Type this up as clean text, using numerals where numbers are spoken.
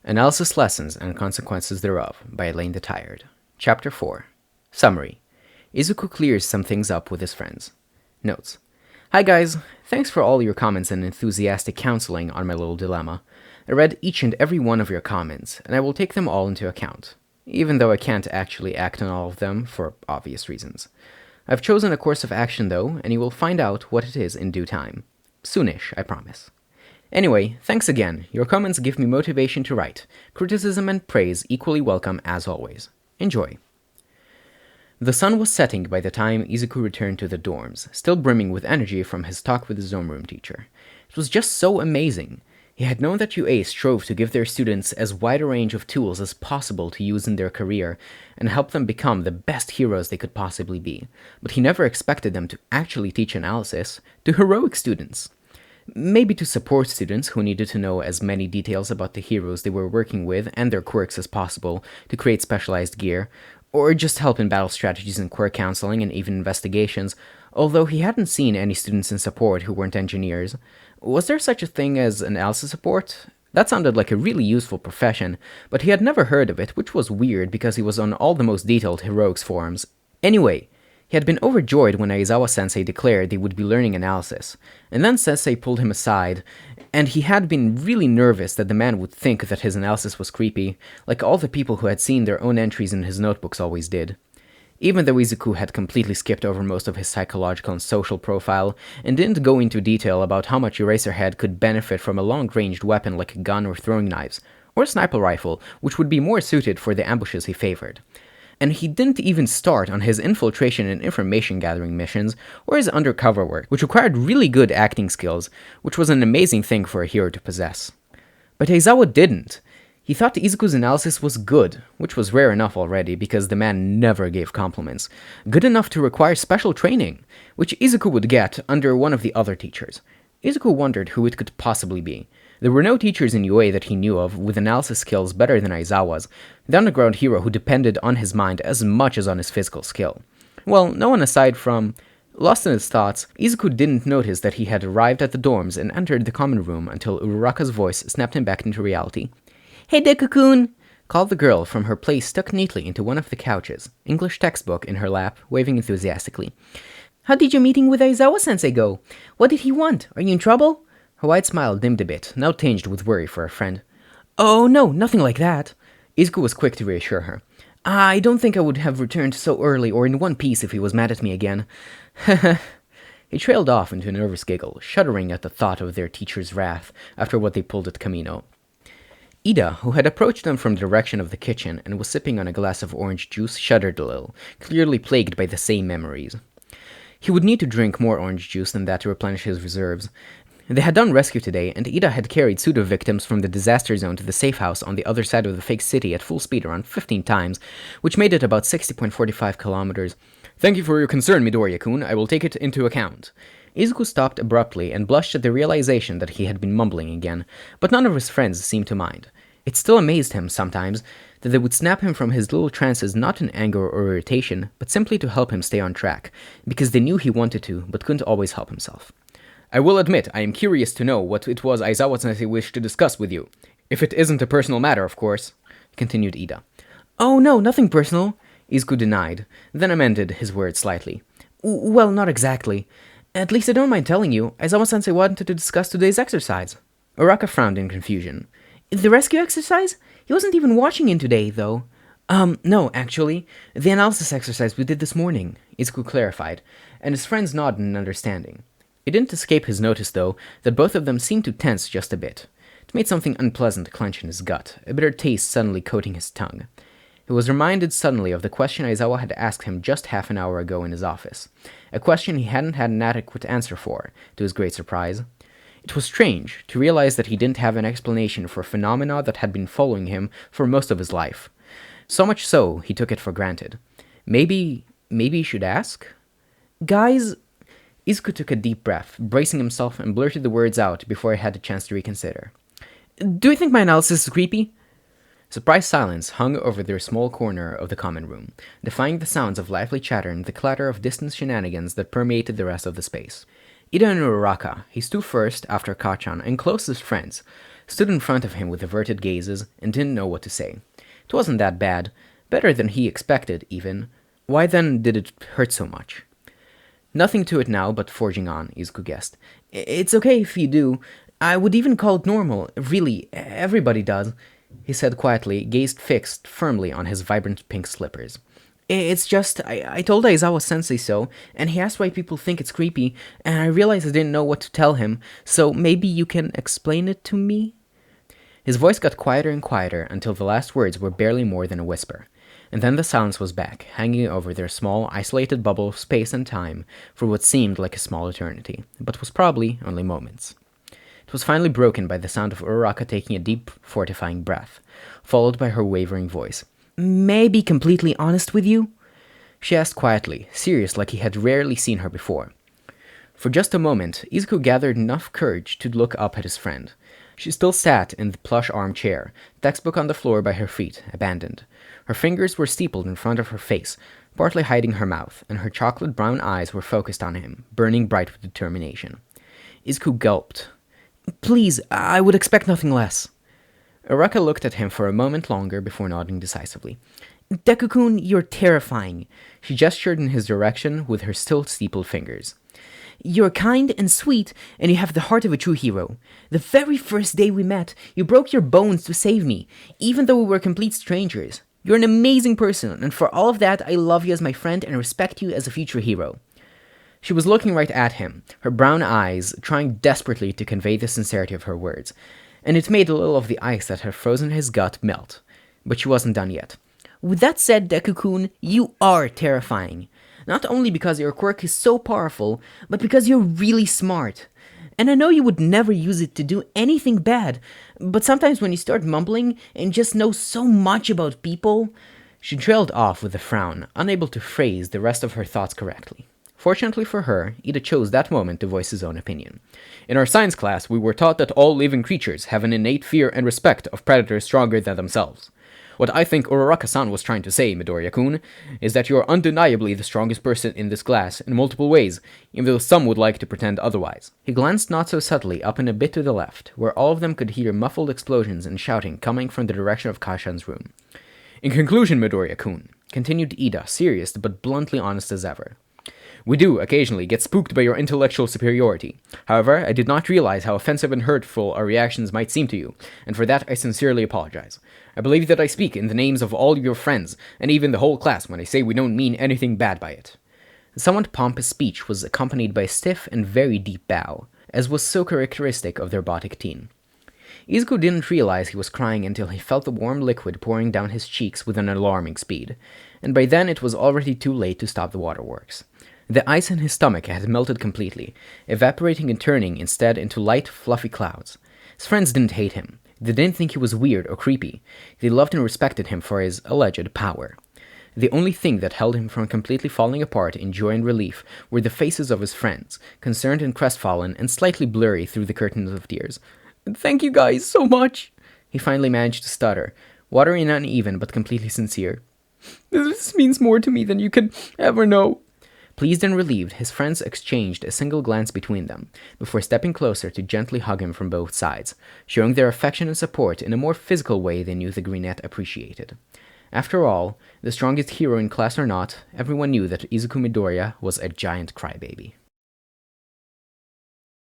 Analysis Lessons and Consequences Thereof by ElaneTheTired. Chapter 4. Summary. Izuku clears some things up with his friends. Notes. Hi guys, thanks for all your comments and enthusiastic counseling on my little dilemma. I read each and every one of your comments, and I will take them all into account, even though I can't actually act on all of them for obvious reasons. I've chosen a course of action though, and you will find out what it is in due time. Soonish, I promise. Anyway, thanks again. Your comments give me motivation to write. Criticism and praise equally welcome as always. Enjoy. The sun was setting by the time Izuku returned to the dorms, still brimming with energy from his talk with his homeroom teacher. It was just so amazing. He had known that UA strove to give their students as wide a range of tools as possible to use in their career and help them become the best heroes they could possibly be, but he never expected them to actually teach analysis to heroic students. Maybe to support students who needed to know as many details about the heroes they were working with and their quirks as possible to create specialized gear, or just help in battle strategies and quirk counseling and even investigations, although he hadn't seen any students in support who weren't engineers. Was there such a thing as analysis support? That sounded like a really useful profession, but he had never heard of it, which was weird because he was on all the most detailed heroics forums. Anyway, he had been overjoyed when Aizawa-sensei declared they would be learning analysis, and then sensei pulled him aside, and he had been really nervous that the man would think that his analysis was creepy, like all the people who had seen their own entries in his notebooks always did. Even though Izuku had completely skipped over most of his psychological and social profile, and didn't go into detail about how much Eraserhead could benefit from a long-ranged weapon like a gun or throwing knives, or a sniper rifle, which would be more suited for the ambushes he favored. And he didn't even start on his infiltration and information gathering missions, or his undercover work, which required really good acting skills, which was an amazing thing for a hero to possess. But Aizawa didn't. He thought Izuku's analysis was good, which was rare enough already because the man never gave compliments, good enough to require special training, which Izuku would get under one of the other teachers. Izuku wondered who it could possibly be. There were no teachers in UA that he knew of with analysis skills better than Aizawa's, the underground hero who depended on his mind as much as on his physical skill. Well, no one aside from... Lost in his thoughts, Izuku didn't notice that he had arrived at the dorms and entered the common room until Uraraka's voice snapped him back into reality. "Hey, Deku-kun!" called the girl from her place stuck neatly into one of the couches, English textbook in her lap, waving enthusiastically. "How did your meeting with Aizawa-sensei go? What did he want? Are you in trouble?" Her wide smile dimmed a bit, now tinged with worry for her friend. "Oh, no, nothing like that." Izuku was quick to reassure her. "I don't think I would have returned so early or in one piece if he was mad at me again." He trailed off into a nervous giggle, shuddering at the thought of their teacher's wrath after what they pulled at Kamino. Ida, who had approached them from the direction of the kitchen and was sipping on a glass of orange juice, shuddered a little, clearly plagued by the same memories. He would need to drink more orange juice than that to replenish his reserves. They had done rescue today, and Ida had carried pseudo-victims from the disaster zone to the safe house on the other side of the fake city at full speed around 15 times, which made it about 60.45 kilometers. "Thank you for your concern, Midoriya-kun. I will take it into account." Izuku stopped abruptly and blushed at the realization that he had been mumbling again, but none of his friends seemed to mind. It still amazed him, sometimes, that they would snap him from his little trances not in anger or irritation, but simply to help him stay on track, because they knew he wanted to, but couldn't always help himself. "I will admit, I am curious to know what it was Aizawa-sensei wished to discuss with you. If it isn't a personal matter, of course," continued Ida. "Oh no, nothing personal," Izuku denied, then amended his words slightly. "Well, not exactly. At least I don't mind telling you, Aizawa-sensei wanted to discuss today's exercise." Uraraka frowned in confusion. "The rescue exercise? He wasn't even watching in today, though." No, actually. The analysis exercise we did this morning," Izuku clarified, and his friends nodded in understanding. It didn't escape his notice, though, that both of them seemed to tense just a bit. It made something unpleasant clench in his gut, a bitter taste suddenly coating his tongue. He was reminded suddenly of the question Aizawa had asked him just half an hour ago in his office, a question he hadn't had an adequate answer for, to his great surprise. It was strange to realize that he didn't have an explanation for a phenomena that had been following him for most of his life. So much so, he took it for granted. Maybe he should ask? "Guys..." Izuku took a deep breath, bracing himself, and blurted the words out before he had a chance to reconsider. "Do you think my analysis is creepy?" Surprised silence hung over their small corner of the common room, defying the sounds of lively chatter and the clatter of distant shenanigans that permeated the rest of the space. Ida and Uraraka, his two first after Kachan and closest friends, stood in front of him with averted gazes, and didn't know what to say. It wasn't that bad. Better than he expected, even. Why then did it hurt so much? Nothing to it now but forging on, Izuku guessed. It's okay if you do. I would even call it normal. Really, everybody does, he said quietly, gaze fixed firmly on his vibrant pink slippers. It's just, I told Aizawa-sensei so, and he asked why people think it's creepy, and I realized I didn't know what to tell him, so maybe you can explain it to me? His voice got quieter and quieter until the last words were barely more than a whisper, and then the silence was back, hanging over their small, isolated bubble of space and time for what seemed like a small eternity, but was probably only moments. It was finally broken by the sound of Uraraka taking a deep, fortifying breath, followed by her wavering voice. May I be completely honest with you? She asked quietly, serious like he had rarely seen her before. For just a moment, Izuku gathered enough courage to look up at his friend. She still sat in the plush armchair, textbook on the floor by her feet, abandoned. Her fingers were steepled in front of her face, partly hiding her mouth, and her chocolate-brown eyes were focused on him, burning bright with determination. Izuku gulped. Please, I would expect nothing less. Uraraka looked at him for a moment longer before nodding decisively. Deku-kun, you're terrifying. She gestured in his direction with her still steepled fingers. You're kind and sweet, and you have the heart of a true hero. The very first day we met, you broke your bones to save me, even though we were complete strangers. You're an amazing person, and for all of that, I love you as my friend and respect you as a future hero. She was looking right at him, her brown eyes trying desperately to convey the sincerity of her words, and it made a little of the ice that had frozen his gut melt. But she wasn't done yet. With that said, Deku-kun, you are terrifying. Not only because your quirk is so powerful, but because you're really smart. And I know you would never use it to do anything bad, but sometimes when you start mumbling and just know so much about people... She trailed off with a frown, unable to phrase the rest of her thoughts correctly. Fortunately for her, Ida chose that moment to voice his own opinion. In our science class, we were taught that all living creatures have an innate fear and respect of predators stronger than themselves. What I think Uraraka-san was trying to say, Midoriya-kun, is that you are undeniably the strongest person in this class in multiple ways, even though some would like to pretend otherwise. He glanced not so subtly up and a bit to the left, where all of them could hear muffled explosions and shouting coming from the direction of Kashan's room. In conclusion, Midoriya-kun, continued Ida, serious but bluntly honest as ever. We do, occasionally, get spooked by your intellectual superiority. However, I did not realize how offensive and hurtful our reactions might seem to you, and for that I sincerely apologize. I believe that I speak in the names of all your friends, and even the whole class, when I say we don't mean anything bad by it. The somewhat pompous speech was accompanied by a stiff and very deep bow, as was so characteristic of the robotic teen. Izuku didn't realize he was crying until he felt the warm liquid pouring down his cheeks with an alarming speed, and by then it was already too late to stop the waterworks. The ice in his stomach had melted completely, evaporating and turning instead into light, fluffy clouds. His friends didn't hate him. They didn't think he was weird or creepy. They loved and respected him for his alleged power. The only thing that held him from completely falling apart in joy and relief were the faces of his friends, concerned and crestfallen and slightly blurry through the curtains of tears. Thank you guys so much, he finally managed to stutter, watery and uneven but completely sincere. This means more to me than you could ever know. Pleased and relieved, his friends exchanged a single glance between them, before stepping closer to gently hug him from both sides, showing their affection and support in a more physical way they knew the Greenette appreciated. After all, the strongest hero in class or not, everyone knew that Izuku Midoriya was a giant crybaby.